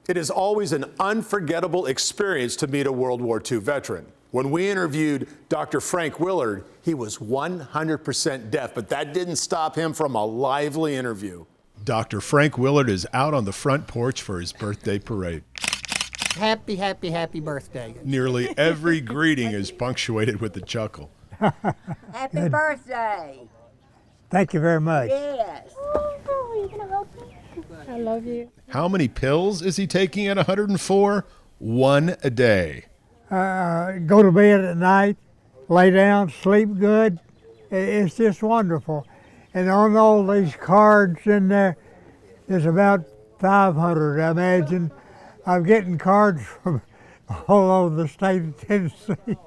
It is always an unforgettable experience to meet a World War II veteran. When we interviewed Dr. Frank Willard, he was 100% deaf, but that didn't stop him from a lively interview. Dr. Frank Willard is out on the front porch for his birthday parade. Happy, happy, happy birthday. Nearly every greeting is punctuated with a chuckle. Happy birthday. Thank you very much. Yes. Oh, are you going to help me? I love you. How many pills is he taking at 104? One a day. Go to bed at night, lay down, sleep good. It's just wonderful. And on all these cards in there, there's about 500, I imagine. I'm getting cards from all over the state of Tennessee.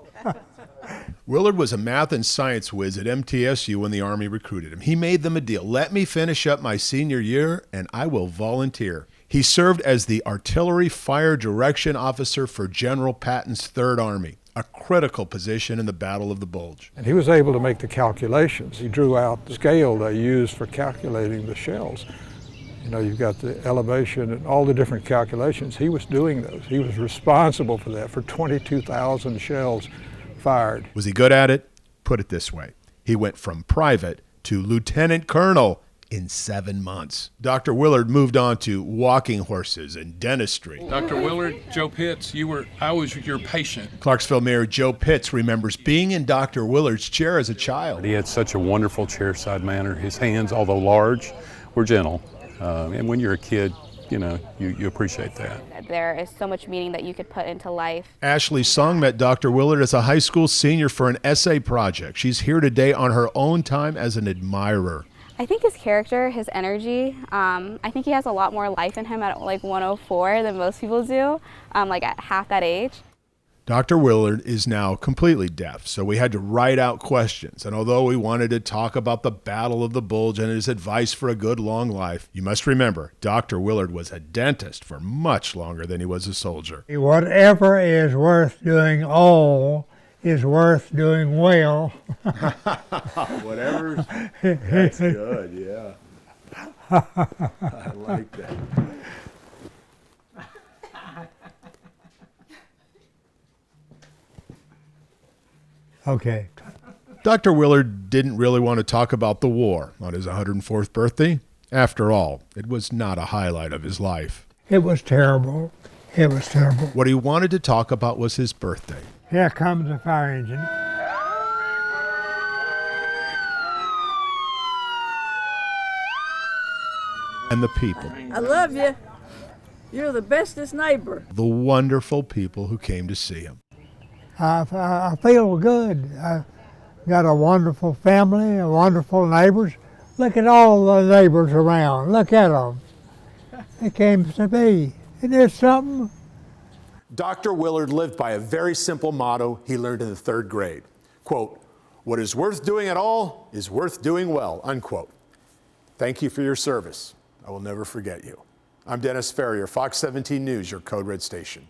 Willard was a math and science whiz at MTSU when the Army recruited him. He made them a deal. Let me finish up my senior year and I will volunteer. He served as the Artillery Fire Direction Officer for General Patton's Third Army, a critical position in the Battle of the Bulge. And he was able to make the calculations. He drew out the scale they used for calculating the shells. You know, you've got the elevation and all the different calculations. He was doing those. He was responsible for that, for 22,000 shells fired. Was he good at it? Put it this way. He went from private to lieutenant colonel in 7 months. Dr. Willard moved on to walking horses and dentistry. Dr. Willard, Joe Pitts, I was your patient. Clarksville Mayor Joe Pitts remembers being in Dr. Willard's chair as a child. He had such a wonderful chairside manner. His hands, although large, were gentle. And when you're a kid, you know, you appreciate that. There is so much meaning that you could put into life. Ashley Song met Dr. Willard as a high school senior for an essay project. She's here today on her own time as an admirer. I think his character, his energy, I think he has a lot more life in him at like 104 than most people do, like at half that age. Dr. Willard is now completely deaf, so we had to write out questions. And although we wanted to talk about the Battle of the Bulge and his advice for a good long life, you must remember, Dr. Willard was a dentist for much longer than he was a soldier. Whatever is worth doing all is worth doing well. Whatever. That's good, yeah. I like that. Okay. Dr. Willard didn't really want to talk about the war on his 104th birthday. After all, it was not a highlight of his life. It was terrible. It was terrible. What he wanted to talk about was his birthday. Here comes the fire engine. And the people. I love you. You're the bestest neighbor. The wonderful people who came to see him. I feel good. I've got a wonderful family, wonderful neighbors. Look at all the neighbors around. Look at them. They came to me. Isn't there something? Dr. Willard lived by a very simple motto he learned in the 3rd grade. Quote, "What is worth doing at all is worth doing well," unquote. Thank you for your service. I will never forget you. I'm Dennis Ferrier, Fox 17 News, your Code Red station.